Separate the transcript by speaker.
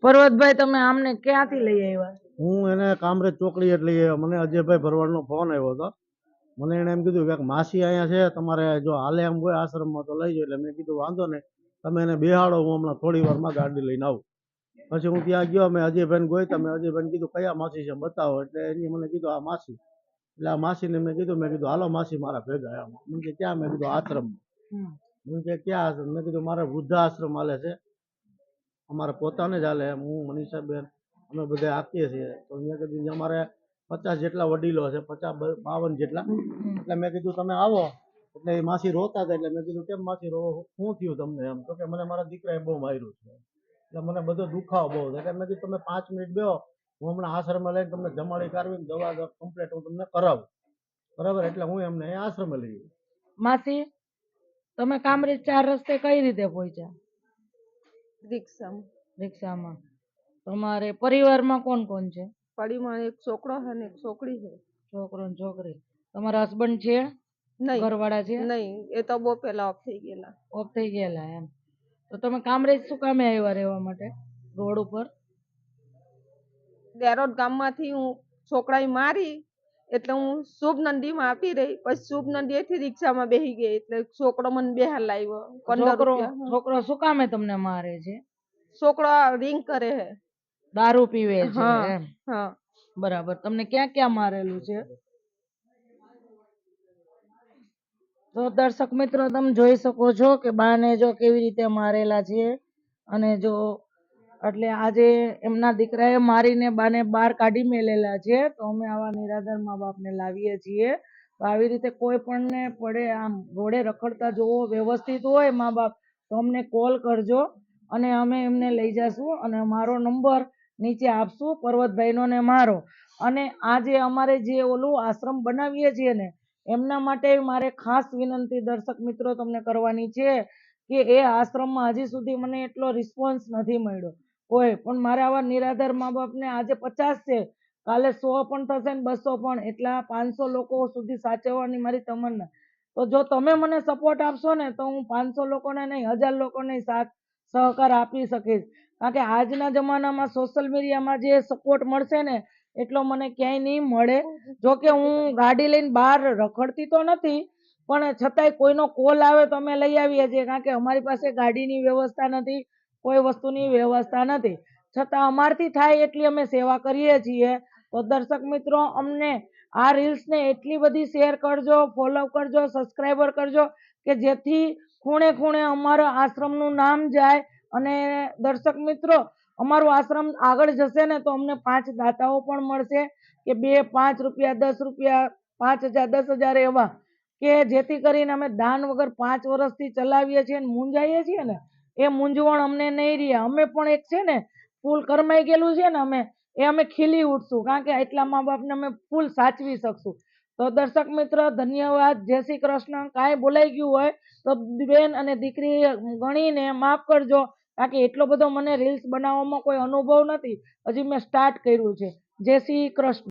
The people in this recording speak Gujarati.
Speaker 1: પર્વતભાઈ, તમે આમને ક્યાંથી લઈ આવ્યા?
Speaker 2: હું એને કામરેજ ચોકડી એટલે મને અજયભાઈ ભરવાડનો ફોન આવ્યો હતો. મને એને એમ કીધું કે માસી અહીંયા છે, તમારે જો હાલે એમ હોય આશ્રમમાં તો લઈ જાઓ. એટલે મેં કીધું વાંધો નહીં, તમે એને બેહાડો, હું હમણાં થોડી વારમાં ગાડી લઈને આવું. પછી હું ત્યાં ગયો, મેં અજયભાઈને ગોઈતા. મેં અજયભાઈને કીધું કયા માસી છે બતાવો. એટલે એની મને કીધું આ માસી. એટલે આ માસીને મેં કીધું હાલો માસી મારા ભેગા એમ. મને કે ક્યાં? મેં કીધું આશ્રમમાં. મને કે ક્યાં આશ્રમ? મેં કીધું મારે વૃદ્ધાશ્રમ હાલે છે, અમારે પોતાને જ હાલે. હું મનીષાબેન અમે બધા આપીએ છીએ. તો મેં કીધું અમારે 50 જેટલા વડીલો છે, 50-52 જેટલા. એટલે મેં કીધું તમે આવો. એટલે એ માસી રોતા હતા. એટલે મેં કીધું કેમ માસી રો, શું થયું તમને એમ? તો કે મને મારા દીકરાએ બહુ માર્યું છે, એટલે મને બધો દુખાવો બહુ થાય. એટલે મેં કીધું તમે 5 મિનિટ બેહો, હું હમણાં આશ્રમે લઈને તમને જમાડી કાઢવી દવા કમ્પ્લીટ હું તમને કરાવું. બરાબર? એટલે હું એમને આશ્રમે લઈ ગયો.
Speaker 1: માસી, તમે કામરેજ 4 રસ્તે કઈ રીતે પહોંચ્યા? રિક્ષામાં. તમારે પરિવારમાં કોણ કોણ છે?
Speaker 3: પરિવારમાં એક છોકરો છે ને એક છોકરી છે.
Speaker 1: છોકરો ને છોકરી. તમારા હસબન્ડ છે?
Speaker 3: નહીં,
Speaker 1: ઘરવાળા છે?
Speaker 3: નહીં, એ તો બહુ પહેલા ઓફ થઈ ગયેલા.
Speaker 1: ઓફ થઈ ગયેલા એમ. તો તમે કામરેજ શું કામે આવ્યા રહેવા માટે રોડ ઉપર?
Speaker 3: દેરોડ ગામમાંથી હું છોકરાએ મારી એટલે હું શુભ નંદીમાં આપી રહી. પછી શુભ નંદીએથી રિક્ષામાં બેસી ગઈ એટલે છોકરો મને બેહાર લાવ્યો. 15 રૂપિયા.
Speaker 1: છોકરો શું કામે તમને મારે છે?
Speaker 3: છોકરો રિંગ કરે છે,
Speaker 1: દારૂ પીવે છે
Speaker 3: હા
Speaker 1: એમ?
Speaker 3: હા.
Speaker 1: બરાબર. તમને ક્યાં ક્યાં મારેલું છે? તો દર્શક મિત્રો, તમે જોઈ શકો છો કે બાને જો કેવી રીતે મારેલા છે. અને જો એટલે આજે એમના દીકરાએ મારીને બાને બહાર કાઢી મેલેલા છે. તો અમે આવા નિરાધાર મા બાપને લાવીએ છીએ. તો આવી રીતે કોઈ પણ ને પડે આમ રોડે રખડતા જોવો વ્યવસ્થિત હોય મા બાપ, તો અમને કોલ કરજો અને અમે એમને લઈ જશું. અને મારો નંબર નીચે આપશું, પર્વતભાઈનો ને મારો. અને આજે અમારે જે ઓલું આશ્રમ બનાવીએ છીએ ને, એમના માટે મારે ખાસ વિનંતી દર્શક મિત્રો તમને કરવાની છે કે એ આશ્રમમાં હજી સુધી મને એટલો રિસ્પોન્સ નથી મળ્યો કોઈ પણ. મારે આવા નિરાધાર મા બાપને આજે 50 છે, કાલે 100 પણ થશે ને 200 પણ, એટલા 500 લોકો સુધી સાચવવાની મારી તમન્ના. તો જો તમે મને સપોર્ટ આપશો ને તો હું 500 લોકોને નહીં, 1000 લોકોને સાથ સહકાર આપી શકીશ. કારણ કે આજના જમાનામાં સોશિયલ મીડિયામાં જે સપોર્ટ મળશે ને એટલો મને ક્યાંય નહીં મળે. જો કે હું ગાડી લઈને બહાર રખડતી તો નથી, પણ છતાંય કોઈનો કોલ આવે તો અમે લઈ આવીએ છીએ. કારણ કે અમારી પાસે ગાડીની વ્યવસ્થા નથી, કોઈ વસ્તુની વ્યવસ્થા નથી, છતાં અમારથી થાય એટલી અમે સેવા કરીએ છીએ. તો દર્શક મિત્રો, અમને આ રીલ્સને એટલી બધી શેર કરજો, ફોલો કરજો, સબસ્ક્રાઈબર કરજો કે જેથી ખૂણે ખૂણે અમારા આશ્રમનું નામ જાય. અને દર્શક મિત્રો, અમારું આશ્રમ આગળ જશે ને તો અમને 5 દાતાઓ પણ મળશે કે 2, 5 રૂપિયા, 10 રૂપિયા, 5000, 10,000 એવા, કે જેથી કરીને અમે દાન વગર 5 વર્ષથી ચલાવીએ છીએ અને મૂંઝાઈએ છીએ ને એ મૂંઝવણ અમને નહીં રહે. અમે પણ એક છે ને ફૂલ કરમાઈ ગયેલું છે ને અમે ખીલી ઉઠશું. કારણ કે એટલા મા બાપને અમે ફૂલ સાચવી શકશું. તો દર્શક મિત્રો, ધન્યવાદ. જય શ્રી કૃષ્ણ. કાંઈ બોલાઈ ગયું હોય તો બેન અને દીકરી ગણીને માફ કરજો. કારણ કે એટલો બધો મને રીલ્સ બનાવવામાં કોઈ અનુભવ નથી, હજી મેં સ્ટાર્ટ કર્યું છે. જય શ્રી કૃષ્ણ.